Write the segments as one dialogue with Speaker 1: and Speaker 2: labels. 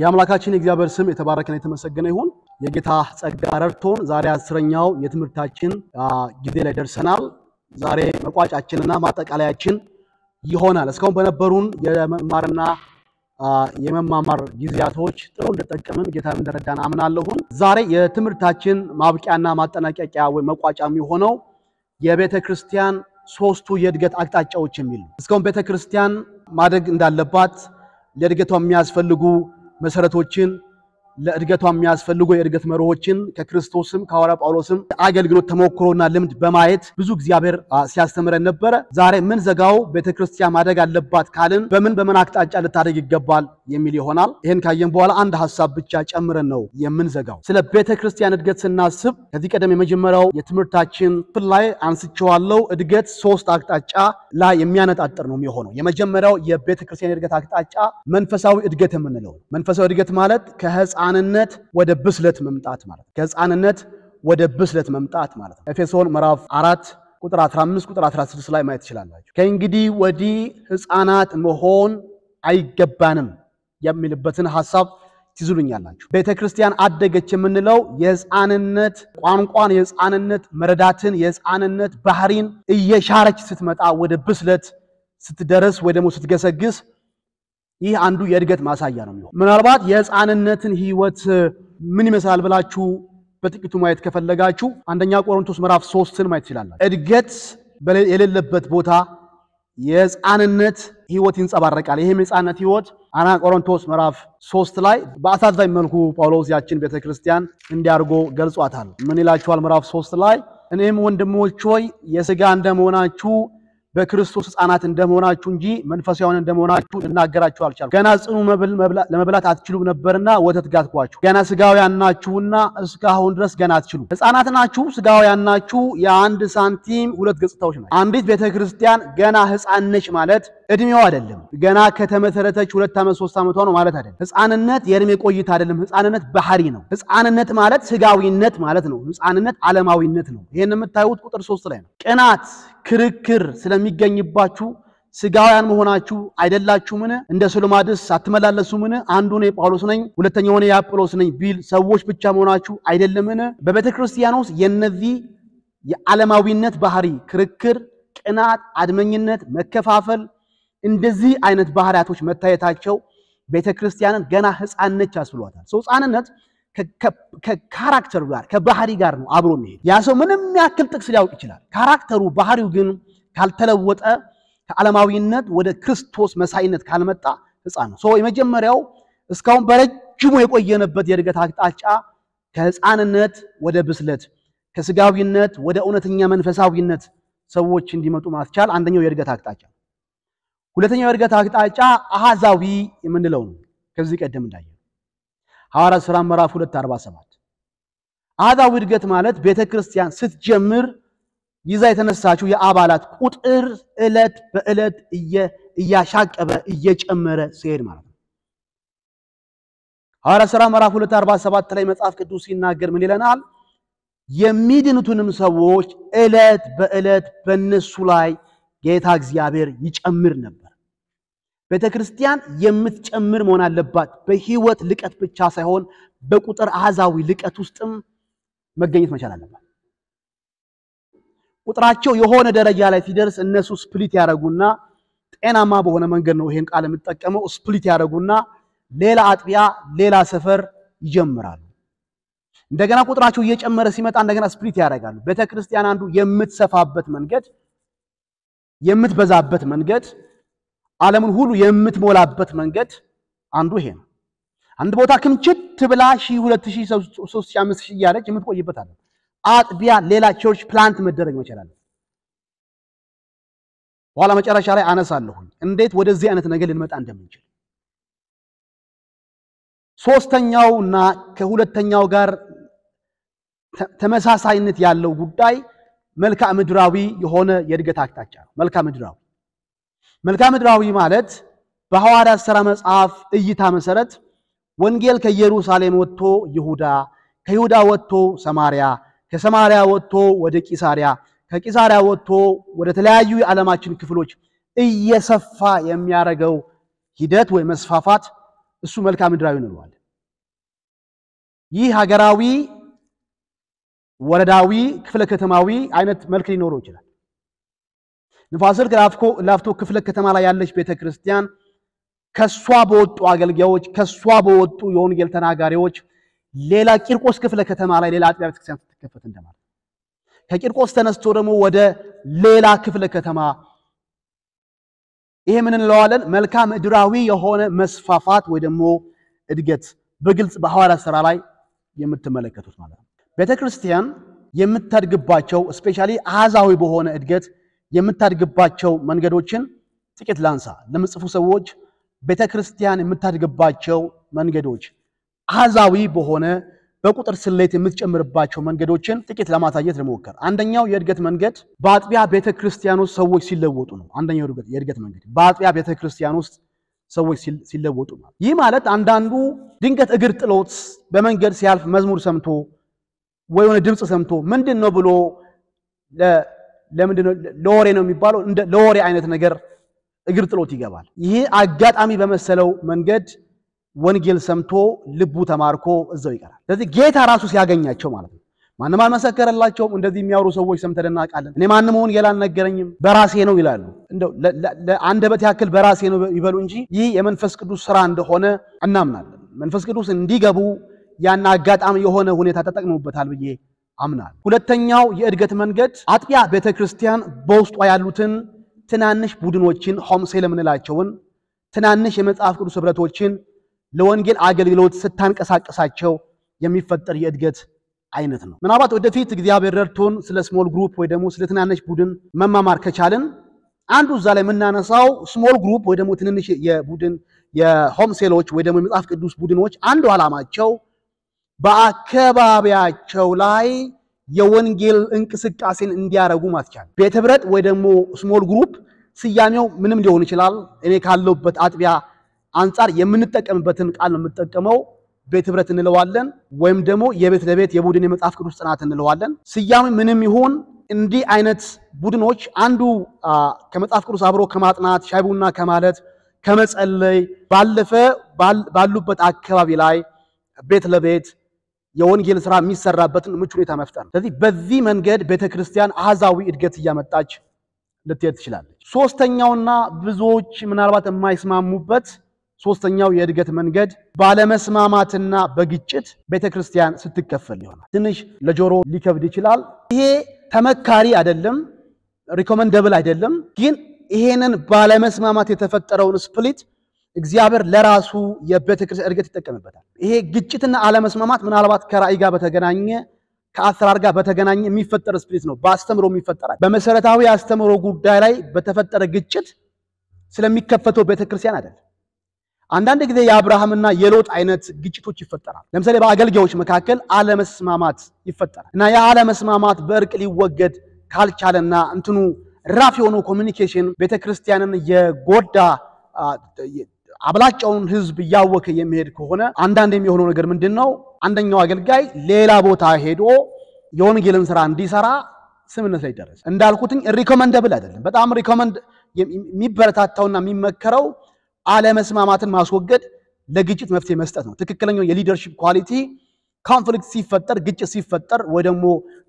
Speaker 1: የአምላካችን እግዚአብሔር ስም የተባረከና የተመሰገነ ይሁን። የጌታ ጸጋ ረድቶን ዛሬ 10ኛው የትምህርታችን ጊዜ ላይ ደርሰናል። ዛሬ መቋጫችንና ማጠቃለያችን ይሆናል። እስካሁን በነበሩን የመማርና የመማማር ጊዜያቶች ጥሩ እንደተጠቀምን ጌታ እንደረዳን አምናለሁ። ዛሬ የትምህርታችን ማብቂያና ማጠናቀቂያ ወይ መቋጫም የሆነው የቤተክርስቲያን ሶስቱ የእድገት አቅጣጫዎች የሚል ነው። እስካሁን ቤተክርስቲያን ማደግ እንዳለባት ለእድገቷ የሚያስፈልጉ መሰረቶችን ለእድገቷ የሚያስፈልጉ የእድገት መርሆችን ከክርስቶስም ከሐዋርያ ጳውሎስም አገልግሎት ተሞክሮና ልምድ በማየት ብዙ እግዚአብሔር ሲያስተምረን ነበር። ዛሬ ምን ዘጋው ቤተክርስቲያን ማደግ አለባት ካልን በምን አቅጣጫ ልታደግ ይገባል የሚል ይሆናል። ይሄን ካየን በኋላ አንድ ሐሳብ ብቻ ጨምረን ነው የምንዘጋው። ስለ ቤተክርስቲያን እድገት ስናስብ ከዚህ ቀደም የመጀመሪያው የትምህርታችን ክፍል ላይ አንስቼዋለሁ። እድገት ሶስት አቅጣጫ ላይ የሚያነጣጥር ነው የሚሆነው። የመጀመሪያው የቤተክርስቲያን እድገት አቅጣጫ መንፈሳዊ እድገት የምንለው። መንፈሳዊ እድገት ማለት ከህፃንነት ወደ ብስለት መምጣት ማለት ነው። ከህፃንነት ወደ ብስለት መምጣት ማለት ነው። ኤፌሶን ምዕራፍ 4 ቁጥር 15 ቁጥር 16 ላይ ማየት ትችላላችሁ። ከእንግዲህ ወዲህ ህፃናት መሆን አይገባንም የሚልበትን ሐሳብ ትይዙልኛላችሁ። ቤተክርስቲያን አደገች የምንለው የህፃንነት ቋንቋን፣ የህፃንነት መረዳትን፣ የህፃንነት ባህሪን እየሻረች ስትመጣ ወደ ብስለት ስትደርስ ወይ ደግሞ ስትገሰግስ ይህ አንዱ የእድገት ማሳያ ነው የሚሆነው። ምናልባት የህፃንነትን ህይወት ምን ይመስላል ብላችሁ በጥቂቱ ማየት ከፈለጋችሁ አንደኛ ቆሮንቶስ ምዕራፍ 3ን ማየት ትችላላችሁ። እድገት የሌለበት ቦታ የህፃንነት ህይወት ይንጸባረቃል። ይሄም የህፃንነት ህይወት አንደኛ ቆሮንቶስ ምዕራፍ 3 ላይ በአሳዛኝ መልኩ ጳውሎስ ያችን ቤተክርስቲያን እንዲያርጎ ገልጿታል። ምን ይላችኋል? ምዕራፍ 3 ላይ እኔም ወንድሞች ሆይ የሥጋ እንደመሆናችሁ በክርስቶስ ህፃናት እንደመሆናችሁ እንጂ መንፈሳውያን እንደመሆናችሁ ልናገራችሁ አልቻልኩም። ገና ጽኑ መብል ለመብላት አትችሉም ነበርና ወተት ጋትኳችሁ። ገና ስጋውያን ናችሁና እስካሁን ድረስ ገና አትችሉ። ህፃናት ናችሁ፣ ስጋውያን ናችሁ፣ የአንድ ሳንቲም ሁለት ገጽታዎች ናቸው። አንዲት ቤተክርስቲያን ገና ህፃን ነች ማለት እድሜው አይደለም። ገና ከተመሰረተች 2 ዓመት 3 ዓመቷ ነው ማለት አይደለም። ህፃንነት የእድሜ ቆይታ አይደለም። ህፃንነት ባህሪ ነው። ህፃንነት ማለት ስጋዊነት ማለት ነው። ህፃንነት ዓለማዊነት ነው። ይሄን የምታዩት ቁጥር 3 ላይ ነው። ቅናት ክርክር ስለሚገኝባችሁ ስጋውያን መሆናችሁ አይደላችሁምን? እንደ ሶሎማድስ አትመላለሱምን? አንዱ እኔ ጳውሎስ ነኝ ሁለተኛው እኔ አጵሎስ ነኝ ቢል ሰዎች ብቻ መሆናችሁ አይደለምን? በቤተክርስቲያን ውስጥ የነዚህ የዓለማዊነት ባህሪ ክርክር፣ ቅናት፣ አድመኝነት፣ መከፋፈል እንደዚህ አይነት ባህሪያቶች መታየታቸው ቤተክርስቲያንን ገና ህፃን ነች ያስብሏታል። ህፃንነት ከካራክተር ጋር ከባህሪ ጋር ነው አብሮ የሚሄድ። ያ ሰው ምንም ያክል ጥቅስ ሊያውቅ ይችላል። ካራክተሩ ባህሪው ግን ካልተለወጠ ከዓለማዊነት ወደ ክርስቶስ መሳይነት ካልመጣ ህፃን ነው። የመጀመሪያው እስካሁን በረጅሙ የቆየነበት የእድገት አቅጣጫ ከህፃንነት ወደ ብስለት፣ ከስጋዊነት ወደ እውነተኛ መንፈሳዊነት ሰዎች እንዲመጡ ማስቻል አንደኛው የእድገት አቅጣጫ። ሁለተኛው የእድገት አቅጣጫ አሃዛዊ የምንለው ነው። ከዚህ ቀደም እንዳየነው ሐዋርያት ሥራ ምዕራፍ 2:47 አሃዛዊ እድገት ማለት ቤተክርስቲያን ስትጀምር ይዛ የተነሳችው የአባላት ቁጥር ዕለት በዕለት እያሻቀበ እየጨመረ ሲሄድ ማለት ነው። ሐዋርያት ሥራ ምዕራፍ 2:47 ላይ መጽሐፍ ቅዱስ ሲናገር ምን ይለናል? የሚድኑትንም ሰዎች ዕለት በዕለት በእነሱ ላይ ጌታ እግዚአብሔር ይጨምር ነበር። ቤተክርስቲያን የምትጨምር መሆን አለባት። በህይወት ልቀት ብቻ ሳይሆን በቁጥር አሃዛዊ ልቀት ውስጥም መገኘት መቻል አለባት። ቁጥራቸው የሆነ ደረጃ ላይ ሲደርስ እነሱ ስፕሊት ያደርጉና ጤናማ በሆነ መንገድ ነው ይሄን ቃል የምጠቀመው። ስፕሊት ያደርጉና ሌላ አጥቢያ ሌላ ሰፈር ይጀምራሉ። እንደገና ቁጥራቸው እየጨመረ ሲመጣ እንደገና ስፕሊት ያደርጋሉ። ቤተክርስቲያን አንዱ የምትሰፋበት መንገድ የምትበዛበት መንገድ ዓለምን ሁሉ የምትሞላበት መንገድ አንዱ ይሄ ነው። አንድ ቦታ ክምችት ብላ 1000 2000 3000 5000 ያለች የምትቆይበት አለ። አጥቢያ ሌላ ቸርች ፕላንት መደረግ መቻል አለ። በኋላ መጨረሻ ላይ አነሳለሁ እንዴት ወደዚህ አይነት ነገር ልንመጣ እንደምንችል። ሶስተኛውና ከሁለተኛው ጋር ተመሳሳይነት ያለው ጉዳይ መልክዓ ምድራዊ የሆነ የእድገት አቅጣጫ ነው። መልክዓ ምድራዊ ማለት በሐዋርያት ሥራ መጽሐፍ እይታ መሰረት ወንጌል ከኢየሩሳሌም ወጥቶ ይሁዳ፣ ከይሁዳ ወጥቶ ሰማሪያ፣ ከሰማሪያ ወጥቶ ወደ ቂሳሪያ፣ ከቂሳሪያ ወጥቶ ወደ ተለያዩ የዓለማችን ክፍሎች እየሰፋ የሚያረጋው ሂደት ወይ መስፋፋት እሱ መልክዓ ምድራዊ እንለዋለን። ይህ ሀገራዊ ወረዳዊ ክፍለ ከተማዊ አይነት መልክ ሊኖረው ይችላል። ንፋስ ስልክ ላፍቶ ክፍለ ከተማ ላይ ያለች ቤተክርስቲያን ከሷ በወጡ አገልጋዮች ከሷ በወጡ የወንጌል ተናጋሪዎች ሌላ ቂርቆስ ክፍለ ከተማ ላይ ሌላ አጥቢያ ቤተክርስቲያን ትከፈት እንደማለት። ከቂርቆስ ተነስቶ ደግሞ ወደ ሌላ ክፍለ ከተማ ይሄ ምን እንለዋለን? መልክዓ ምድራዊ የሆነ መስፋፋት ወይ ደግሞ እድገት በግልጽ በሐዋርያት ሥራ ላይ የምትመለከቱት ማለት ነው። ቤተክርስቲያን የምታድግባቸው ስፔሻሊ አሃዛዊ በሆነ እድገት የምታድግባቸው መንገዶችን ጥቂት ላንሳ። ለምጽፉ ሰዎች ቤተክርስቲያን የምታድግባቸው መንገዶች አሃዛዊ በሆነ በቁጥር ስሌት የምትጨምርባቸው መንገዶችን ጥቂት ለማሳየት ልሞክር። አንደኛው የእድገት መንገድ በአጥቢያ ቤተክርስቲያን ውስጥ ሰዎች ሲለወጡ ነው። አንደኛው የእድገት መንገድ በአጥቢያ ቤተክርስቲያን ውስጥ ሰዎች ሲለወጡ ነው። ይህ ማለት አንዳንዱ ድንገት እግር ጥሎት በመንገድ ሲያልፍ መዝሙር ሰምቶ ወይ የሆነ ድምጽ ሰምቶ ምንድነው ብሎ ለምንድነው ለወሬ ነው የሚባለው እንደ ለወሬ አይነት ነገር እግር ጥሎት ይገባል። ይሄ አጋጣሚ በመሰለው መንገድ ወንጌል ሰምቶ ልቡ ተማርኮ እዛው ይቀራል። ስለዚህ ጌታ ራሱ ሲያገኛቸው ማለት ነው። ማንም አልመሰከረላቸውም። እንደዚህ የሚያወሩ ሰዎች ሰምተን እናውቃለን። እኔ ማንም ወንጌል አልነገረኝም በራሴ ነው ይላሉ። እንደው ለአንደበት ያክል በራሴ ነው ይበሉ እንጂ ይህ የመንፈስ ቅዱስ ሥራ እንደሆነ እናምናለን። መንፈስ ቅዱስ እንዲገቡ ያን አጋጣሚ የሆነ ሁኔታ ተጠቅመውበታል ብዬ አምናለሁ። ሁለተኛው የእድገት መንገድ አጥቢያ ቤተክርስቲያን በውስጧ ያሉትን ትናንሽ ቡድኖችን ሆምሴል የምንላቸውን ትናንሽ የመጽሐፍ ቅዱስ ህብረቶችን ለወንጌል አገልግሎት ስታንቀሳቀሳቸው የሚፈጠር የእድገት አይነት ነው። ምናልባት ወደፊት እግዚአብሔር ረድቶን ስለ ስሞል ግሩፕ ወይ ደግሞ ስለ ትናንሽ ቡድን መማማር ከቻልን አንዱ እዛ ላይ የምናነሳው ስሞል ግሩፕ ወይ ደግሞ ትንንሽ የቡድን የሆምሴሎች ወይ ደግሞ የመጽሐፍ ቅዱስ ቡድኖች አንዱ ዓላማቸው በአካባቢያቸው ላይ የወንጌል እንቅስቃሴን እንዲያረጉ ማስቻል። ቤተ ህብረት ወይ ደግሞ ስሞል ግሩፕ ስያሜው ምንም ሊሆን ይችላል። እኔ ካለውበት አጥቢያ አንፃር የምንጠቀምበትን ቃል ነው የምንጠቀመው። ቤተ ህብረት እንለዋለን ወይም ደግሞ የቤት ለቤት የቡድን የመጽሐፍ ቅዱስ ጥናት እንለዋለን። ስያሜው ምንም ይሁን እንዲህ አይነት ቡድኖች አንዱ ከመጽሐፍ ቅዱስ አብሮ ከማጥናት ሻይ ቡና ከማለት ከመጸለይ ባለፈ ባሉበት አካባቢ ላይ ቤት ለቤት የወንጌል ሥራ የሚሰራበትን ምቹ ሁኔታ መፍጠር ነው። ስለዚህ በዚህ መንገድ ቤተክርስቲያን አሃዛዊ እድገት እያመጣች ልትሄድ ትችላለች። ሶስተኛውና ብዙዎች ምናልባት የማይስማሙበት ሶስተኛው የእድገት መንገድ ባለመስማማትና በግጭት ቤተክርስቲያን ስትከፈል ይሆናል። ትንሽ ለጆሮ ሊከብድ ይችላል። ይሄ ተመካሪ አይደለም፣ ሪኮመንደብል አይደለም። ግን ይሄንን ባለመስማማት የተፈጠረውን ስፕሊት እግዚአብሔር ለራሱ የቤተክርስቲያን እድገት ይጠቀምበታል። ይሄ ግጭትና አለመስማማት ምናልባት ከራእይ ጋር በተገናኘ ከአሰራር ጋር በተገናኘ የሚፈጠር ስፕሊት ነው። በአስተምሮ የሚፈጠር በመሰረታዊ አስተምሮ ጉዳይ ላይ በተፈጠረ ግጭት ስለሚከፈተው ቤተክርስቲያን አይደለም። አንዳንድ ጊዜ የአብርሃምና የሎጥ አይነት ግጭቶች ይፈጠራል። ለምሳሌ በአገልጋዮች መካከል አለመስማማት ይፈጠራል እና ያ አለመስማማት በእርቅ ሊወገድ ካልቻለና እንትኑ ራፍ የሆነው ኮሚኒኬሽን ቤተክርስቲያንን የጎዳ አብላጫውን ህዝብ ያወከ የሚሄድ ከሆነ አንዳንድ የሚሆነው ነገር ምንድነው? አንደኛው አገልጋይ ሌላ ቦታ ሄዶ የወንጌልን ሥራ እንዲሰራ ስምነት ላይ ደረሰ። እንዳልኩትኝ ሪኮመንደብል አይደለም። በጣም ሪኮመንድ የሚበረታታውና የሚመከረው አለመስማማትን ማስወገድ ለግጭት መፍትሄ መስጠት ነው። ትክክለኛው የሊደርሺፕ ኳሊቲ ኮንፍሊክት ሲፈጠር ግጭት ሲፈጠር ወይ ደግሞ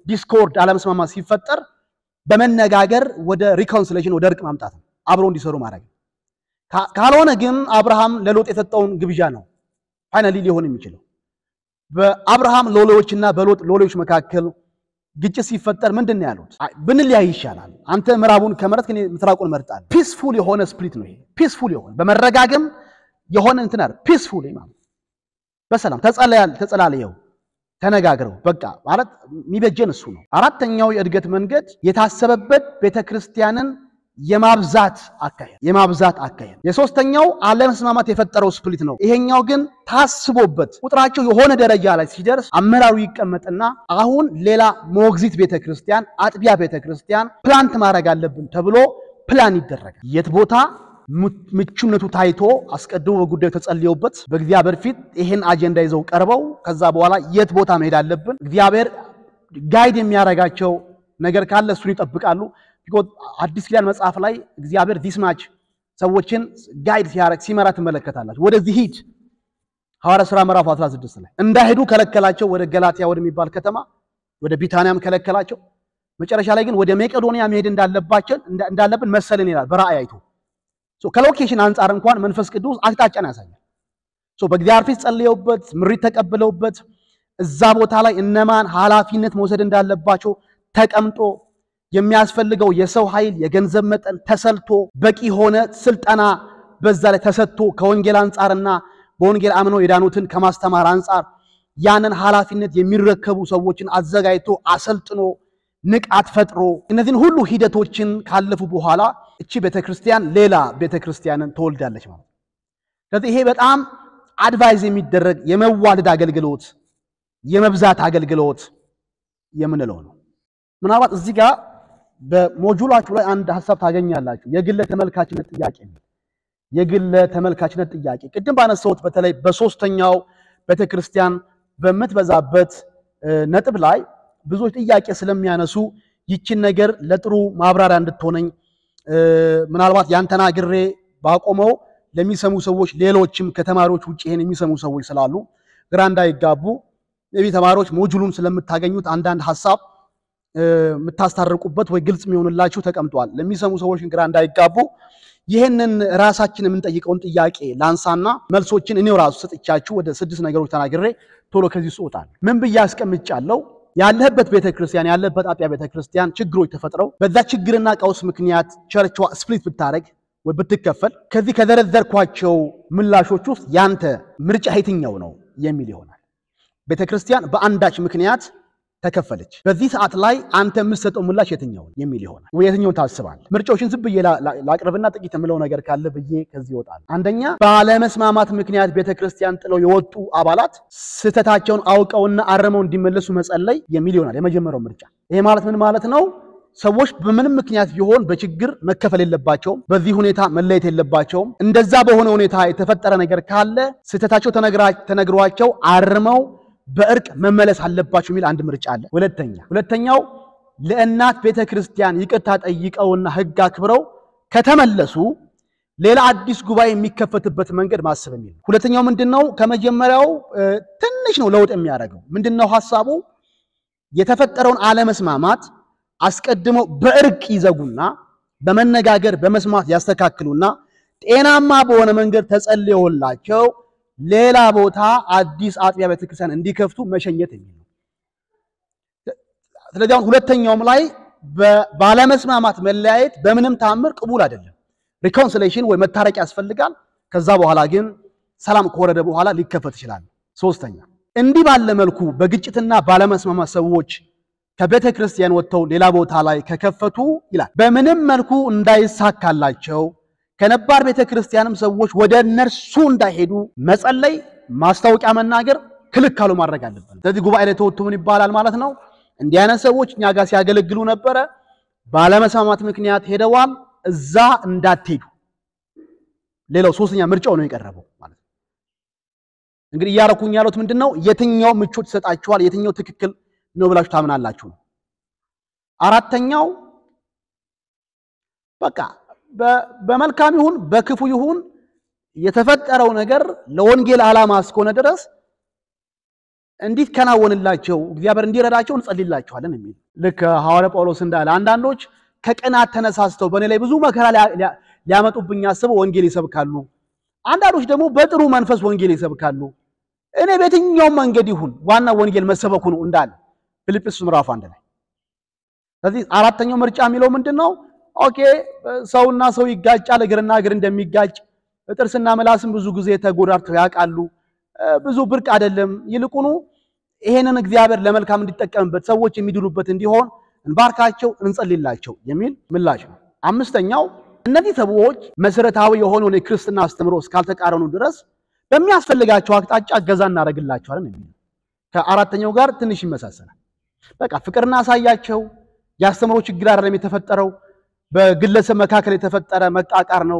Speaker 1: ዲስኮርድ አለመስማማት ሲፈጠር በመነጋገር ወደ ሪኮንሲሌሽን ወደ እርቅ ማምጣት ነው። አብሮ እንዲሰሩ ማድረግ ካልሆነ ግን አብርሃም ለሎጥ የሰጠውን ግብዣ ነው ፋይናሊ ሊሆን የሚችለው። በአብርሃም ሎሌዎችና በሎጥ ሎሌዎች መካከል ግጭት ሲፈጠር ምንድነው ያሉት? ብንለያይ ይሻላል፣ አንተ ምዕራቡን ከመረጥክ እኔ ምስራቁን እመርጣለሁ። ፒስፉል የሆነ ስፕሊት ነው ይሄ። ፒስፉል የሆነ በመረጋገም የሆነ እንትን አይደል፣ ፒስፉል ማለት በሰላም ተጸላለየው ተነጋግረው በቃ ማለት የሚበጀን እሱ ነው። አራተኛው የእድገት መንገድ የታሰበበት ቤተክርስቲያንን የማብዛት አካሄድ። የሶስተኛው አለመስማማት የፈጠረው ስፕሊት ነው። ይሄኛው ግን ታስቦበት ቁጥራቸው የሆነ ደረጃ ላይ ሲደርስ አመራሩ ይቀመጥና አሁን ሌላ ሞግዚት ቤተክርስቲያን አጥቢያ ቤተክርስቲያን ፕላንት ማድረግ አለብን ተብሎ ፕላን ይደረጋል። የት ቦታ ምቹነቱ ታይቶ አስቀድሞ በጉዳዩ ተጸልዮበት በእግዚአብሔር ፊት ይሄን አጀንዳ ይዘው ቀርበው ከዛ በኋላ የት ቦታ መሄድ አለብን እግዚአብሔር ጋይድ የሚያረጋቸው ነገር ካለ እሱን ይጠብቃሉ። አዲስ ኪዳን መጽሐፍ ላይ እግዚአብሔር ዲስማች ሰዎችን ጋይድ ሲያረግ ሲመራ ተመለከታላችሁ። ወደዚህ ሂድ ሐዋርያ ሥራ ምዕራፍ 16 ላይ እንዳይሄዱ ከለከላቸው ወደ ገላትያ ወደሚባል ከተማ ወደ ቢታንያም ከለከላቸው መጨረሻ ላይ ግን ወደ መቄዶንያ መሄድ እንዳለብን መሰለን ይላል በራእይ አይቶ ከሎኬሽን አንፃር እንኳን መንፈስ ቅዱስ አቅጣጫን ያሳያል በእግዚአብሔር ፊት ጸልየውበት ምሪት ተቀብለውበት እዛ ቦታ ላይ እነማን ኃላፊነት መውሰድ እንዳለባቸው ተቀምጦ የሚያስፈልገው የሰው ኃይል የገንዘብ መጠን ተሰልቶ በቂ ሆነ ስልጠና በዛ ላይ ተሰጥቶ ከወንጌል አንፃርና በወንጌል አምነው የዳኑትን ከማስተማር አንፃር ያንን ኃላፊነት የሚረከቡ ሰዎችን አዘጋጅቶ አሰልጥኖ ንቃት ፈጥሮ እነዚህን ሁሉ ሂደቶችን ካለፉ በኋላ እቺ ቤተክርስቲያን ሌላ ቤተክርስቲያንን ተወልዳለች ማለት ነው። ስለዚህ ይሄ በጣም አድቫይዝ የሚደረግ የመዋለድ አገልግሎት የመብዛት አገልግሎት የምንለው ነው። ምናልባት እዚህ ጋር በሞጁላችሁ ላይ አንድ ሐሳብ ታገኛላችሁ የግለ ተመልካችነት ጥያቄ ነው። የግለ ተመልካችነት ጥያቄ ቅድም ባነሳሁት በተለይ በሶስተኛው ቤተክርስቲያን በመትበዛበት ነጥብ ላይ ብዙዎች ጥያቄ ስለሚያነሱ ይችን ነገር ለጥሩ ማብራሪያ እንድትሆነኝ ምናልባት ያንተና ግሬ ባቆመው ለሚሰሙ ሰዎች ሌሎችም ከተማሪዎች ውጪ ይሄን የሚሰሙ ሰዎች ስላሉ ግራ እንዳይጋቡ ተማሪዎች ሞጁሉን ስለምታገኙት አንዳንድ ሐሳብ የምታስታርቁበት ወይ ግልጽ የሚሆንላችሁ ተቀምጧል። ለሚሰሙ ሰዎች ግራ እንዳይጋቡ ይሄንን ራሳችን የምንጠይቀውን ጥያቄ ላንሳና መልሶችን እኔው ራሱ ሰጥቻችሁ ወደ 6 ነገሮች ተናግሬ ቶሎ ከዚህ ሱጣል ምን ብዬ አስቀምጫለሁ። ያለበት ቤተክርስቲያን ያለበት አጥቢያ ቤተክርስቲያን ችግሮች ተፈጥረው በዛ ችግርና ቀውስ ምክንያት ቸርቿ ስፕሊት ብታረግ ወይ ብትከፈል ከዚህ ከዘረዘርኳቸው ምላሾች ውስጥ ያንተ ምርጫ የትኛው ነው የሚል ይሆናል። ቤተክርስቲያን በአንዳች ምክንያት ተከፈለች በዚህ ሰዓት ላይ አንተ የምትሰጠው ምላሽ የትኛው የሚል ይሆናል ወይ የትኛው ታስባለህ? ምርጫዎችን ዝም ብዬ ላቅርብና ጥቂት የምለው ነገር ካለ ብዬ ከዚህ ይወጣል። አንደኛ ባለመስማማት ምክንያት ቤተክርስቲያን ጥለው የወጡ አባላት ስህተታቸውን አውቀውና አረመው እንዲመለሱ መጸለይ የሚል ይሆናል የመጀመሪያው ምርጫ። ይሄ ማለት ምን ማለት ነው? ሰዎች በምንም ምክንያት ቢሆን በችግር መከፈል የለባቸውም፣ በዚህ ሁኔታ መለየት የለባቸውም። እንደዛ በሆነ ሁኔታ የተፈጠረ ነገር ካለ ስህተታቸው ተነግሯቸው አርመው በእርቅ መመለስ አለባቸው የሚል አንድ ምርጫ አለ። ሁለተኛው ለእናት ቤተክርስቲያን ይቅርታ ጠይቀውና ሕግ አክብረው ከተመለሱ ሌላ አዲስ ጉባኤ የሚከፈትበት መንገድ ማሰብ የሚል። ሁለተኛው ምንድነው? ከመጀመሪያው ትንሽ ነው ለውጥ የሚያደርገው። ምንድነው ሐሳቡ? የተፈጠረውን አለመስማማት አስቀድመው በእርቅ ይዘጉና በመነጋገር በመስማት ያስተካክሉና ጤናማ በሆነ መንገድ ተጸልዮላቸው ሌላ ቦታ አዲስ አጥቢያ ቤተክርስቲያን እንዲከፍቱ መሸኘት የሚል ነው። ስለዚህ ሁለተኛውም ላይ ባለመስማማት መለያየት በምንም ታምር ቅቡል አይደለም። ሪኮንሲሌሽን ወይ መታረቅ ያስፈልጋል። ከዛ በኋላ ግን ሰላም ከወረደ በኋላ ሊከፈት ይችላል። ሶስተኛ እንዲህ ባለ መልኩ በግጭትና ባለመስማማት ሰዎች ከቤተክርስቲያን ወጥተው ሌላ ቦታ ላይ ከከፈቱ ይላል በምንም መልኩ እንዳይሳካላቸው ከነባር ቤተክርስቲያንም ሰዎች ወደ እነርሱ እንዳይሄዱ መጸለይ ማስታወቂያ መናገር ክልካሉ ማድረግ አለበት። ስለዚህ ጉባኤ ላይ ተወጡ ምን ይባላል ማለት ነው? እንዲህ አይነት ሰዎች እኛ ጋር ሲያገለግሉ ነበረ ባለመስማማት ምክንያት ሄደዋል፣ እዛ እንዳትሄዱ። ሌላው ሶስተኛ ምርጫው ነው የቀረበው ማለት ነው። እንግዲህ እያረኩኝ ያሉት ምንድነው? የትኛው ምቾት ይሰጣችኋል፣ የትኛው ትክክል ነው ብላችሁ ታምናላችሁ? አራተኛው በቃ በመልካም ይሁን በክፉ ይሁን የተፈጠረው ነገር ለወንጌል ዓላማ እስከሆነ ድረስ እንዲከናወንላቸው እግዚአብሔር እንዲረዳቸው እንጸልይላቸዋለን የሚል ልክ ሐዋርያ ጳውሎስ እንዳለ አንዳንዶች ከቅናት ተነሳስተው በእኔ ላይ ብዙ መከራ ሊያመጡብኝ አስበው ወንጌል ይሰብካሉ፣ አንዳንዶች ደግሞ በጥሩ መንፈስ ወንጌል ይሰብካሉ። እኔ በየትኛው መንገድ ይሁን ዋና ወንጌል መሰበኩ ነው እንዳለ ፊልጵስዩስ ምዕራፍ 1 ላይ። ስለዚህ አራተኛው ምርጫ የሚለው ምንድነው? ኦኬ ሰውና ሰው ይጋጫል፣ እግርና እግር እንደሚጋጭ ጥርስና ምላስም ብዙ ጊዜ ተጎዳርተው ያውቃሉ። ብዙ ብርቅ አይደለም። ይልቁኑ ይሄንን እግዚአብሔር ለመልካም እንዲጠቀምበት ሰዎች የሚድኑበት እንዲሆን እንባርካቸው እንጸልይላቸው የሚል ምላሽ ነው። አምስተኛው እነዚህ ሰዎች መሰረታዊ የሆነውን የክርስትና አስተምሮ እስካልተቃረኑ ድረስ በሚያስፈልጋቸው አቅጣጫ እገዛ እናደርግላቸዋለን የሚል ከአራተኛው ጋር ትንሽ ይመሳሰላል። በቃ ፍቅርና አሳያቸው። ያስተምሮ ችግር አይደለም የተፈጠረው በግለሰብ መካከል የተፈጠረ መቃቃር ነው።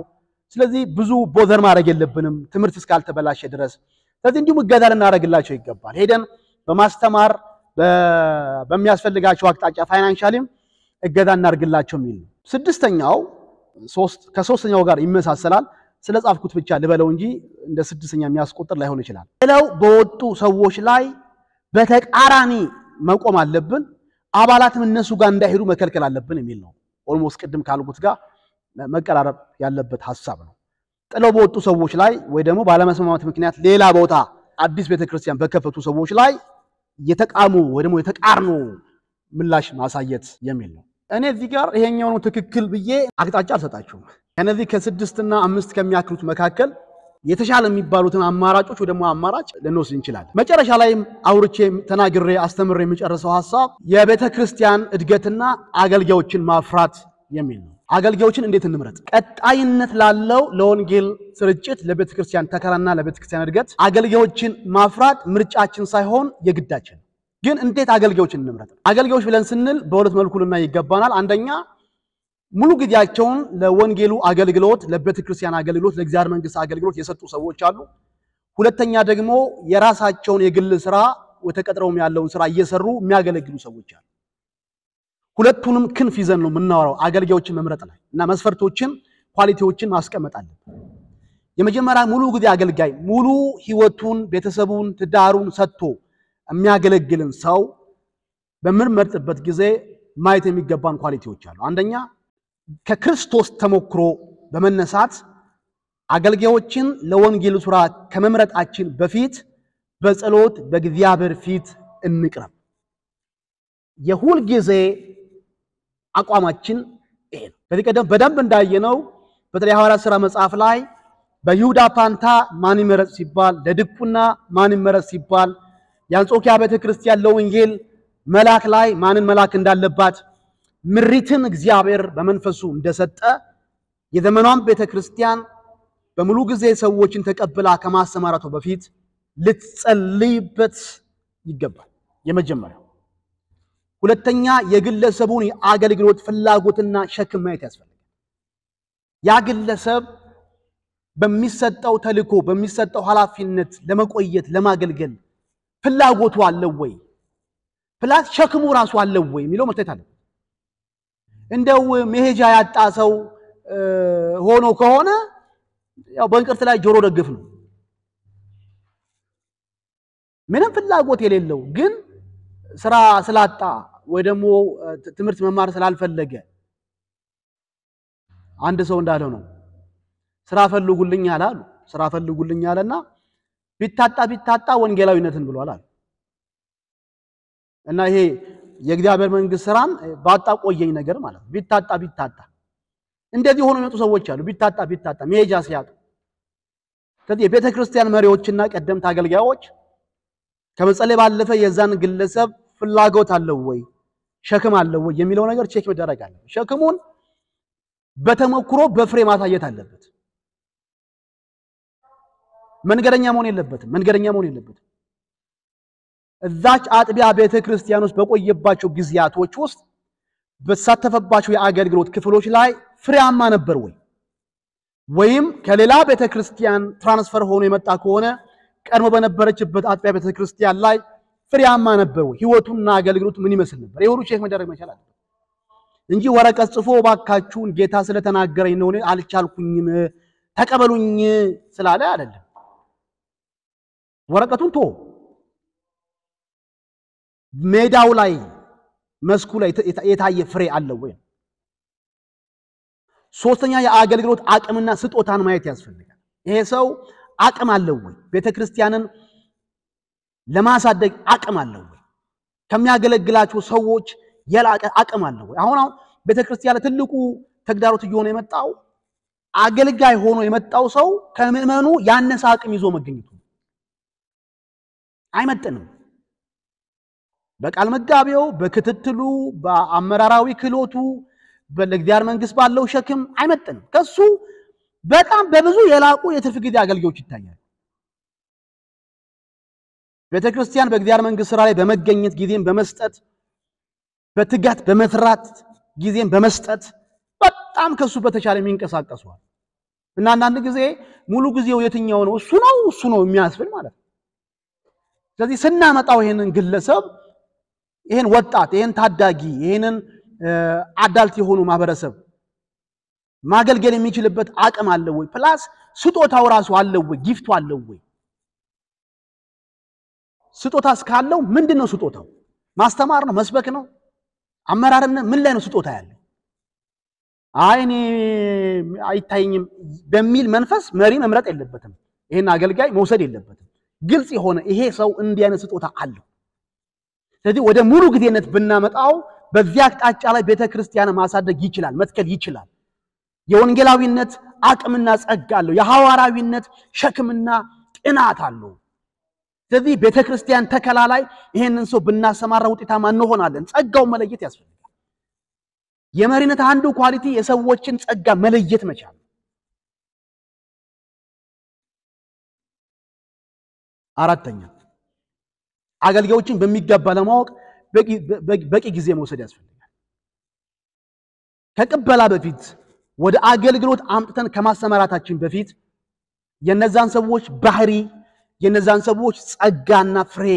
Speaker 1: ስለዚህ ብዙ ቦዘር ማድረግ የለብንም ትምህርት እስካልተበላሸ ድረስ። ስለዚህ እንዲሁ እገዛ ልናደርግላቸው ይገባል። ሄደን በማስተማር በሚያስፈልጋቸው አቅጣጫ ፋይናንሻሊም እገዛ እናደርግላቸው የሚል ነው። ስድስተኛው ከሶስተኛው ጋር ይመሳሰላል። ስለጻፍኩት ብቻ ልበለው እንጂ እንደ ስድስተኛ የሚያስቆጥር ላይሆን ይችላል። ሌላው በወጡ ሰዎች ላይ በተቃራኒ መቆም አለብን፣ አባላትም እነሱ ጋር እንዳይሄዱ መከልከል አለብን የሚል ነው። ኦልሞስት ቅድም ካልኩት ጋር መቀራረብ ያለበት ሐሳብ ነው። ጥለው በወጡ ሰዎች ላይ ወይ ደግሞ ባለመስማማት ምክንያት ሌላ ቦታ አዲስ ቤተክርስቲያን በከፈቱ ሰዎች ላይ የተቃሙ ወይ ደግሞ የተቃርኖ ምላሽ ማሳየት የሚል ነው። እኔ እዚህ ጋር ይሄኛው ነው ትክክል ብዬ አቅጣጫ አልሰጣችሁም። ከነዚህ ከ6 እና 5 ከሚያክሉት መካከል የተሻለ የሚባሉትን አማራጮች ወይ ደግሞ አማራጭ ልንወስድ እንችላለን። መጨረሻ ላይም አውርቼ ተናግሬ አስተምሬ የሚጨርሰው ሐሳብ የቤተክርስቲያን እድገትና አገልጋዮችን ማፍራት የሚል ነው። አገልጋዮችን እንዴት እንምረጥ? ቀጣይነት ላለው ለወንጌል ስርጭት፣ ለቤተክርስቲያን ተከራና ለቤተክርስቲያን እድገት አገልጋዮችን ማፍራት ምርጫችን ሳይሆን የግዳችን። ግን እንዴት አገልጋዮችን እንምረጥ? አገልጋዮች ብለን ስንል በሁለት መልኩ ልናይ ይገባናል። አንደኛ ሙሉ ጊዜያቸውን ለወንጌሉ አገልግሎት፣ ለቤተክርስቲያን አገልግሎት፣ ለእግዚአብሔር መንግስት አገልግሎት የሰጡ ሰዎች አሉ። ሁለተኛ ደግሞ የራሳቸውን የግል ስራ ወተቀጥረውም ያለውን ስራ እየሰሩ የሚያገለግሉ ሰዎች አሉ። ሁለቱንም ክንፍ ይዘን ነው የምናወራው አገልጋዮችን መምረጥ ላይ እና መስፈርቶችን ኳሊቲዎችን ማስቀመጥ አለብን። የመጀመሪያ ሙሉ ጊዜ አገልጋይ ሙሉ ህይወቱን ቤተሰቡን ትዳሩን ሰጥቶ የሚያገለግልን ሰው በምንመርጥበት ጊዜ ማየት የሚገባን ኳሊቲዎች አሉ። አንደኛ ከክርስቶስ ተሞክሮ በመነሳት አገልጋዮችን ለወንጌሉ ስራ ከመምረጣችን በፊት በጸሎት በእግዚአብሔር ፊት እንቅረብ። የሁል ጊዜ አቋማችን ይሄ ነው። በዚህ ቀደም በደንብ እንዳየነው በተለይ ሐዋርያት ሥራ መጽሐፍ ላይ በይሁዳ ፋንታ ማን ይመረጥ ሲባል፣ ለድቁና ማን ይመረጥ ሲባል፣ የአንጾኪያ ቤተክርስቲያን ለወንጌል መላክ ላይ ማንን መላክ እንዳለባት ምሪትን እግዚአብሔር በመንፈሱ እንደሰጠ የዘመኗን ቤተክርስቲያን በሙሉ ጊዜ ሰዎችን ተቀብላ ከማሰማራቱ በፊት ልትጸልይበት ይገባል። የመጀመሪያው። ሁለተኛ የግለሰቡን የአገልግሎት ፍላጎትና ሸክም ማየት ያስፈልጋል። ያ ግለሰብ በሚሰጠው ተልእኮ በሚሰጠው ኃላፊነት ለመቆየት ለማገልገል ፍላጎቱ አለው ወይ? ፕላስ ሸክሙ ራሱ አለው ወይ የሚለው መታየት አለበት። እንደው መሄጃ ያጣ ሰው ሆኖ ከሆነ ያው በእንቅርት ላይ ጆሮ ደግፍ ነው። ምንም ፍላጎት የሌለው ግን ስራ ስላጣ ወይ ደግሞ ትምህርት መማር ስላልፈለገ አንድ ሰው እንዳለው ነው ስራ ፈልጉልኝ አላሉ። ስራ ፈልጉልኝ አለና ቢታጣ ወንጌላዊነትን ብሏል አሉ። እና ይሄ የእግዚአብሔር መንግስት ስራን ባጣ ቆየኝ ነገር ማለት ነው። ቢታጣ እንደዚህ ሆኖ የሚመጡ ሰዎች አሉ። ቢታጣ መሄጃ ሲያጡ። ስለዚህ የቤተክርስቲያን መሪዎችና ቀደምት አገልጋዮች ከመጸለይ ባለፈ የዛን ግለሰብ ፍላጎት አለው ወይ ሸክም አለው ወይ የሚለው ነገር ቼክ መደረግ አለበት። ሸክሙን በተሞክሮ በፍሬ ማሳየት አለበት። መንገደኛ መሆን የለበትም። እዛች አጥቢያ ቤተክርስቲያን ውስጥ በቆየባቸው ጊዜያቶች ውስጥ በተሳተፈባቸው የአገልግሎት ክፍሎች ላይ ፍሬያማ ነበር ወይ? ወይም ከሌላ ቤተክርስቲያን ትራንስፈር ሆኖ የመጣ ከሆነ ቀድሞ በነበረችበት አጥቢያ ቤተክርስቲያን ላይ ፍሬያማ ነበር ወይ? ህይወቱና አገልግሎቱ ምን ይመስል ነበር? ይሁሉ ቼክ መደረግ መቻል አለበት እንጂ ወረቀት ጽፎ ባካችሁን ጌታ ስለተናገረኝ ነው አልቻልኩኝም ተቀበሉኝ ስላለ አይደለም። ወረቀቱን ቶ ሜዳው ላይ መስኩ ላይ የታየ ፍሬ አለው ወይ? ሶስተኛ የአገልግሎት አቅምና ስጦታን ማየት ያስፈልጋል። ይሄ ሰው አቅም አለው ወይ? ቤተክርስቲያንን ለማሳደግ አቅም አለው ወይ? ከሚያገለግላቸው ሰዎች የላቀ አቅም አለው ወይ? አሁን ቤተክርስቲያን ትልቁ ተግዳሮት እየሆነ የመጣው አገልጋይ ሆኖ የመጣው ሰው ከምዕመኑ ያነሰ አቅም ይዞ መገኘቱ አይመጥንም። በቃል መጋቢው በክትትሉ በአመራራዊ ክህሎቱ በእግዚአብሔር መንግስት ባለው ሸክም አይመጥንም። ከሱ በጣም በብዙ የላቁ የትርፍ ጊዜ አገልጋዮች ይታያሉ። ቤተክርስቲያን በእግዚአብሔር መንግስት ስራ ላይ በመገኘት ጊዜን በመስጠት በትጋት በመስራት ጊዜን በመስጠት በጣም ከሱ በተቻለ የሚንቀሳቀሱ እና አንዳንድ ጊዜ ሙሉ ጊዜው የትኛው ነው እሱ ነው የሚያስብል ማለት ነው። ስለዚህ ስናመጣው ይሄንን ግለሰብ ይሄን ወጣት ይሄን ታዳጊ ይሄንን አዳልት የሆኑ ማህበረሰብ ማገልገል የሚችልበት አቅም አለው ወይ? ፕላስ ስጦታው ራሱ አለው ወይ ጊፍቱ አለው ወይ ስጦታ እስካለው ምንድነው ስጦታው ማስተማር ነው መስበክ ነው አመራርነት ምን ላይ ነው ስጦታ ያለው አይኔ አይታየኝም በሚል መንፈስ መሪ መምረጥ የለበትም ይሄን አገልጋይ መውሰድ የለበትም ግልጽ የሆነ ይሄ ሰው እንዲህ አይነት ስጦታ አለው ስለዚህ ወደ ሙሉ ግዴነት ብናመጣው በዚያ አቅጣጫ ላይ ቤተክርስቲያን ማሳደግ ይችላል መትከል ይችላል የወንጌላዊነት አቅምና ጸጋ አለው የሐዋርያዊነት ሸክምና ጥናት አለው ስለዚህ ቤተክርስቲያን ተከላ ላይ ይሄንን ሰው ብናሰማራ ውጤታማ እንሆናለን ጸጋው መለየት ያስፈልጋል የመሪነት አንዱ ኳሊቲ የሰዎችን ጸጋ መለየት መቻል አራተኛ አገልጋዮችን በሚገባ ለማወቅ በቂ ጊዜ መውሰድ ያስፈልጋል ከቅበላ በፊት ወደ አገልግሎት አምጥተን ከማሰማራታችን በፊት የነዛን ሰዎች ባህሪ የነዛን ሰዎች ጸጋና ፍሬ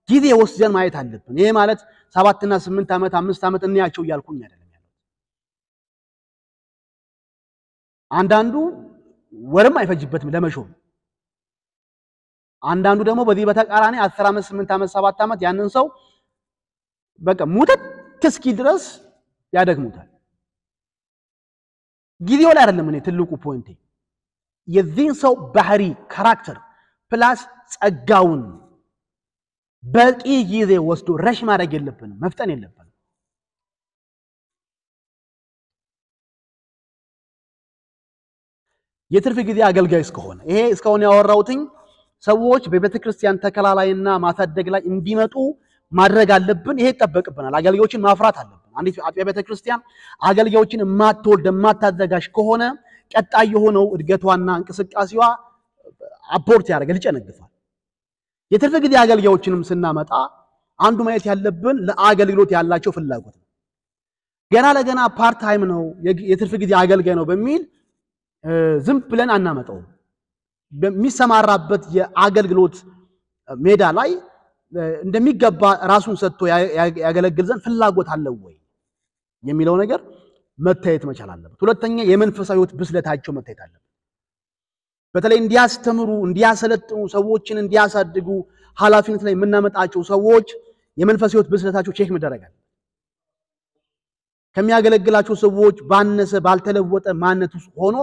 Speaker 1: ጊዜ ወስደን ማየት አለብን ይሄ ማለት 7 እና 8 ዓመት 5 ዓመት እንያቸው ይያልኩኝ አይደለም ያለው አንዳንዱ ወርም አይፈጅበትም ለመሾም አንዳንዱ ደግሞ በዚህ በተቃራኒ 10 ዓመት 8 ዓመት 7 ዓመት ያንን ሰው በቃ ሙተት እስኪ ድረስ ያደግሙታል ጊዜው ላይ አይደለም እኔ ትልቁ ፖይንት የዚህን ሰው ባህሪ ካራክተር ፕላስ ጸጋውን በቂ ጊዜ ወስዶ ረሽ ማድረግ የለብንም መፍጠን የለብንም የትርፍ ጊዜ አገልጋይ እስከሆነ ይሄ እስካሁን ያወራውትኝ ሰዎች በቤተክርስቲያን ተከላላይና ማሳደግ ላይ እንዲመጡ ማድረግ አለብን ይሄ ተጠበቅብናል አገልጋዮችን ማፍራት አለብን አንዲት አጥቢያ ቤተክርስቲያን አገልጋዮችን ማትወልድ ማታዘጋጅ ከሆነ ቀጣይ የሆነው እድገቷና እንቅስቃሴዋ አፖርት ያደርጋል ይጨነግፋል የትርፍ ጊዜ አገልጋዮችንም ስናመጣ አንዱ ማየት ያለብን ለአገልግሎት ያላቸው ፍላጎት ነው ገና ለገና ፓርት ታይም ነው የትርፍ ጊዜ አገልጋይ ነው በሚል ዝም ብለን አናመጣው በሚሰማራበት የአገልግሎት ሜዳ ላይ እንደሚገባ ራሱን ሰጥቶ ያገለግል ዘንድ ፍላጎት አለው ወይ የሚለው ነገር መታየት መቻል አለበት ሁለተኛ የመንፈሳዊ ሕይወት ብስለታቸው መታየት አለበት በተለይ እንዲያስተምሩ እንዲያሰለጥኑ ሰዎችን እንዲያሳድጉ ኃላፊነት ላይ የምናመጣቸው ሰዎች የመንፈሳዊ ሕይወት ብስለታቸው ቼክ መደረግ አለበት ከሚያገለግላቸው ሰዎች ባነሰ ባልተለወጠ ማንነት ውስጥ ሆኖ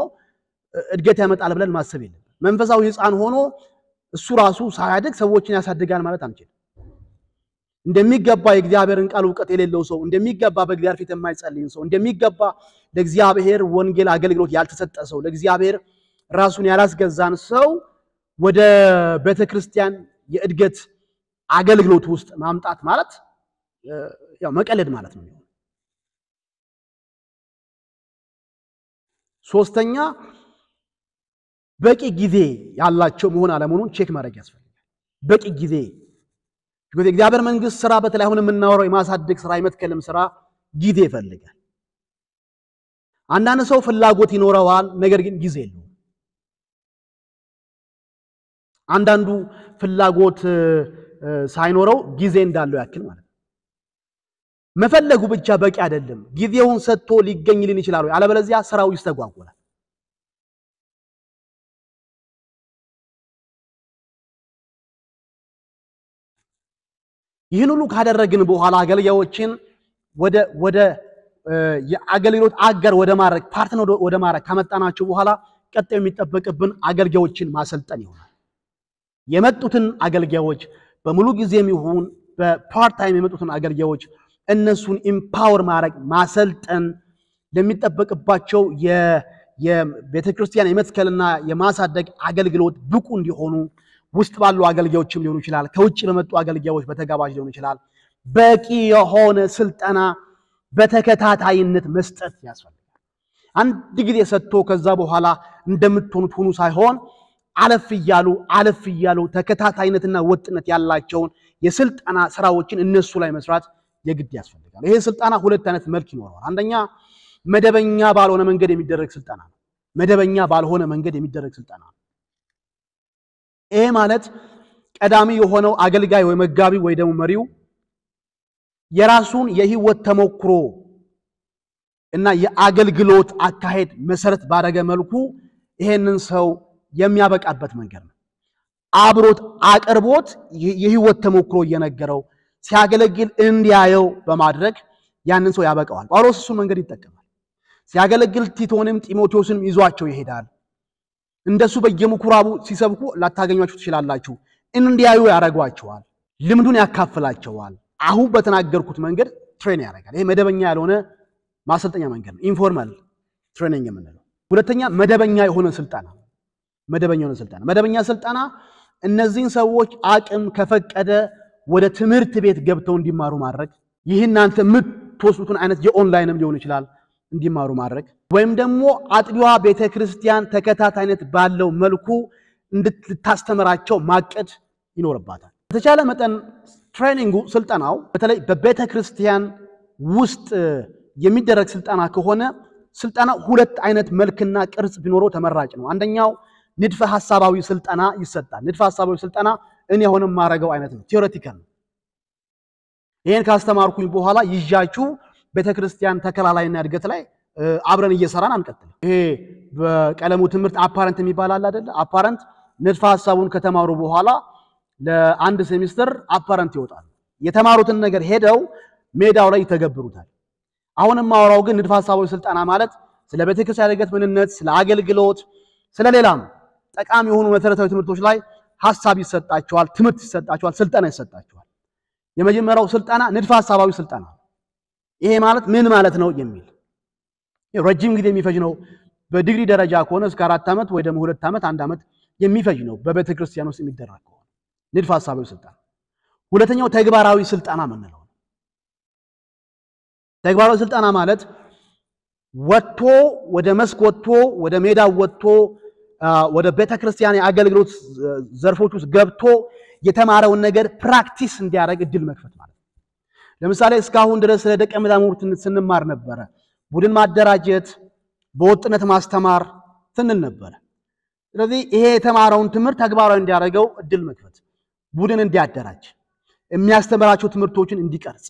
Speaker 1: እድገት ያመጣል ብለን ማሰብ የለም መንፈሳዊ ሕፃን ሆኖ እሱ ራሱ ሳያድግ ሰዎችን ያሳድጋል ማለት አንችልም እንደሚገባ የእግዚአብሔርን ቃል ዕውቀት የሌለው ሰው እንደሚገባ በእግዚአብሔር ፊት የማይጸልይ ሰው እንደሚገባ ለእግዚአብሔር ወንጌል አገልግሎት ያልተሰጠ ሰው ለእግዚአብሔር ራሱን ያላስገዛን ሰው ወደ ቤተክርስቲያን የእድገት አገልግሎት ውስጥ ማምጣት ማለት ያው መቀለድ ማለት ነው ሶስተኛ በቂ ጊዜ ያላቸው መሆን አለመሆኑን ቼክ ማድረግ ያስፈልጋል በቂ ጊዜ because እግዚአብሔር መንግስት ስራ በተለይ አሁን የምናወራው የማሳደግ ስራ የመትከልም ስራ ጊዜ ይፈልጋል አንዳንድ ሰው ፍላጎት ይኖረዋል ነገር ግን ጊዜ የለውም አንዳንዱ ፍላጎት ሳይኖረው ጊዜ እንዳለው ያክል ማለት መፈለጉ ብቻ በቂ አይደለም ጊዜውን ሰጥቶ ሊገኝልን ይችላል አለበለዚያ ስራው ይስተጓጎላል ይህን ሁሉ ካደረግን በኋላ አገልጋዮችን ወደ የአገልግሎት አገር ወደ ማረክ ፓርትነር ወደ ማረክ ካመጣናቸው በኋላ ቀጣዩ የሚጠበቅብን አገልጋዮችን ማሰልጠን ይሆናል የመጡትን አገልጋዮች በሙሉ ጊዜም ይሁን በፓርት ታይም የመጡትን አገልጋዮች እነሱን ኢምፓወር ማድረግ ማሰልጠን ለሚጠበቅባቸው የቤተክርስቲያን የመትከልና የማሳደግ አገልግሎት ብቁ እንዲሆኑ ውስጥ ባሉ አገልጋዮችም ሊሆኑ ይችላል ከውጭ በመጡ አገልጋዮች በተጋባዥ ሊሆኑ ይችላል በቂ የሆነ ስልጠና በተከታታይነት መስጠት ያስፈልጋል አንድ ጊዜ ሰጥቶ ከዛ በኋላ እንደምትሆኑት ሆኑ ሳይሆን አለፍ ይያሉ ተከታታይነትና ወጥነት ያላቸውን የስልጠና ስራዎችን እነሱ ላይ መስራት የግድ ያስፈልጋል ይሄ ስልጠና ሁለት አይነት መልክ ይኖረዋል አንደኛ መደበኛ ባልሆነ መንገድ የሚደረግ ስልጠና ነው መደበኛ ባልሆነ መንገድ የሚደረግ ስልጠና ነው ይሄ ማለት ቀዳሚ የሆነው አገልጋይ ወይ መጋቢ ወይ ደግሞ መሪው የራሱን የህይወት ተሞክሮ እና የአገልግሎት አካሄድ መሰረት ባደረገ መልኩ ይሄንን ሰው የሚያበቃበት መንገድ ነው። አብሮት አቅርቦት የህይወት ተሞክሮ እየነገረው ሲያገለግል እንዲያየው በማድረግ ያንን ሰው ያበቃዋል። ጳውሎስ እሱ መንገድ ይጠቀማል። ሲያገለግል ቲቶንም ጢሞቴዎስንም ይዟቸው ይሄዳል። እንደሱ በየምኩራቡ ሲሰብኩ ላታገኟቸው ትችላላችሁ። እንዲያዩ ያረጋቸዋል። ልምዱን ያካፍላቸዋል። አሁን በተናገርኩት መንገድ ትሬን ያደርጋል። ይሄ መደበኛ ያልሆነ ማሰልጠኛ መንገድ ነው። ኢንፎርማል ትሬኒንግ የምንለው። ሁለተኛ መደበኛ የሆነ ስልጠና። መደበኛ ስልጠና እነዚህን ሰዎች አቅም ከፈቀደ ወደ ትምህርት ቤት ገብተው እንዲማሩ ማድረግ፣ ይህናንተ የምትወስዱትን አይነት የኦንላይንም ሊሆን ይችላል እንዲማሩ ማድረግ፣ ወይም ደግሞ አጥቢዋ ቤተክርስቲያን ተከታታይነት ባለው መልኩ እንድታስተምራቸው ማቀድ ይኖርባታል። በተቻለ መጠን ትሬኒንጉ ስልጠናው በተለይ በቤተክርስቲያን ውስጥ የሚደረግ ስልጠና ከሆነ ስልጠናው ሁለት አይነት መልክና ቅርጽ ቢኖረው ተመራጭ ነው። አንደኛው ንድፈ ሐሳባዊ ስልጠና ይሰጣል። ንድፈ ሐሳባዊ ስልጠና እኔ አሁንም ማረጋው አይነት ነው፣ ቲዮሬቲካል ነው። ይሄን ካስተማርኩኝ በኋላ ይጃቹ ቤተክርስቲያን ተከላላይና እድገት ላይ አብረን እየሰራን አንቀጥል። ይሄ በቀለሙ ትምህርት አፓረንት የሚባል አለ አይደል? አፓረንት ንድፈ ሐሳቡን ከተማሩ በኋላ ለአንድ ሴሚስተር አፓረንት ይወጣል። የተማሩትን ነገር ሄደው ሜዳው ላይ ይተገብሩታል። አሁንም ማወራው ግን ንድፈ ሐሳባዊ ስልጠና ማለት ስለ ቤተክርስቲያን እድገት ምንነት፣ ስለ አገልግሎት፣ ስለ ሌላም ጠቃሚ የሆኑ መሰረታዊ ትምህርቶች ላይ ሐሳብ ይሰጣቸዋል፣ ትምህርት ይሰጣቸዋል፣ ስልጠና ይሰጣቸዋል። የመጀመሪያው ስልጠና ንድፈ ሐሳባዊ ስልጠና። ይሄ ማለት ምን ማለት ነው የሚል ረጅም ጊዜ የሚፈጅ ነው። በዲግሪ ደረጃ ከሆነ እስከ 4 ዓመት ወይ ደግሞ 2 ዓመት 1 ዓመት የሚፈጅ ነው በቤተክርስቲያን ውስጥ የሚደረግ ከሆነ ንድፈ ሐሳባዊ ስልጠና። ሁለተኛው ተግባራዊ ስልጠና ምንለው። ተግባራዊ ስልጠና ማለት ወጥቶ ወደ መስክ ወጥቶ ወደ ሜዳ ወጥቶ ወደ ቤተክርስቲያን የአገልግሎት ዘርፎች ውስጥ ገብቶ የተማረውን ነገር ፕራክቲስ እንዲያደርግ እድል መክፈት ማለት ነው። ለምሳሌ እስካሁን ድረስ ስለ ደቀ መዛሙርትነት ስንማር ነበር። ቡድን ማደራጀት፣ በወጥነት ማስተማር ስንል ነበር። ስለዚህ ይሄ የተማረውን ትምህርት ተግባራዊ እንዲያደርገው እድል መክፈት፣ ቡድን እንዲያደራጅ፣ የሚያስተምራቸው ትምህርቶችን እንዲቀርጽ፣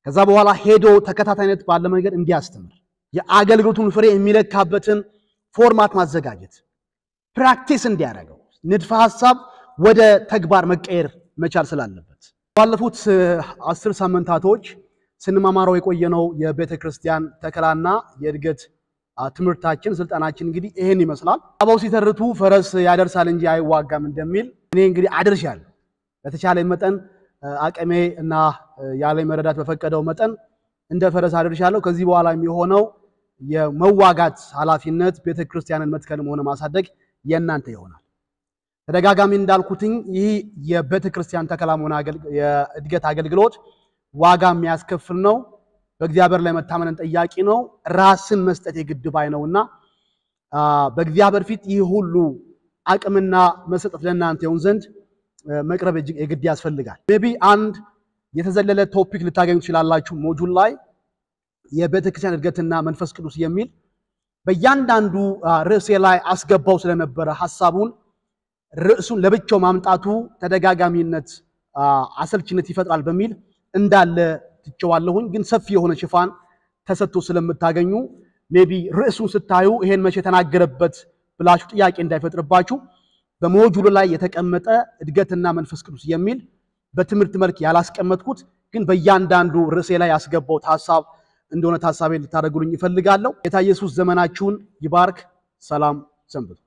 Speaker 1: ከዛ በኋላ ሄዶ ተከታታይነት ባለ መንገድ እንዲያስተምር፣ የአገልግሎቱን ፍሬ የሚለካበትን ፎርማት ማዘጋጀት፣ ፕራክቲስ እንዲያደርገው፣ ንድፈ ሐሳብ ወደ ተግባር መቀየር መቻል ስላለበት ባለፉት 10 ሳምንታቶች ስንማማረው የቆየነው የቤተክርስቲያን ተከላና የእድገት ትምህርታችን ስልጣናችን እንግዲህ ይሄን ይመስላል። አባው ሲተርቱ ፈረስ ያደርሳል እንጂ አይዋጋም እንደሚል እኔ እንግዲህ አድርሻለሁ። በተቻለ መጠን አቅሜ እና ያለኝ መረዳት በፈቀደው መጠን እንደ ፈረስ አድርሻለሁ። ከዚህ በኋላ የሚሆነው የመዋጋት ኃላፊነት ቤተክርስቲያንን መትከልም ሆነ ማሳደግ የእናንተ ይሆናል። ተደጋጋሚ እንዳልኩትኝ ይህ የቤተክርስቲያን ተከላም ሆነ የእድገት አገልግሎት ዋጋ የሚያስከፍል ነው። በእግዚአብሔር ላይ መታመንን ጠያቂ ነው። ራስን መስጠት የግድባይ ነውና በእግዚአብሔር ፊት ይህ ሁሉ አቅምና መሰጠት ለእናንተ ይሁን ዘንድ መቅረብ የግድ ያስፈልጋል። ሜቢ አንድ የተዘለለ ቶፒክ ልታገኙ ትችላላችሁ። ሞጁል ላይ የቤተክርስቲያን እድገትና መንፈስ ቅዱስ የሚል በእያንዳንዱ ርዕሴ ላይ አስገባው ስለነበረ ሐሳቡን ርዕሱን ለብቻው ማምጣቱ ተደጋጋሚነት አሰልችነት ይፈጥራል በሚል እንዳለ ትጨዋለሁኝ። ግን ሰፊ የሆነ ሽፋን ተሰጥቶ ስለምታገኙ ሜቢ ርዕሱን ስታዩ ይሄን መቼ ተናገረበት ብላችሁ ጥያቄ እንዳይፈጥርባችሁ በሞጁሉ ላይ የተቀመጠ እድገትና መንፈስ ቅዱስ የሚል በትምህርት መልክ ያላስቀመጥኩት ግን በእያንዳንዱ ርዕሴ ላይ ያስገባው ሐሳብ እንደሆነ ታሳቢ ልታደርጉልኝ ይፈልጋለሁ። ጌታ ኢየሱስ ዘመናችሁን ይባርክ። ሰላም ሰንብቱ።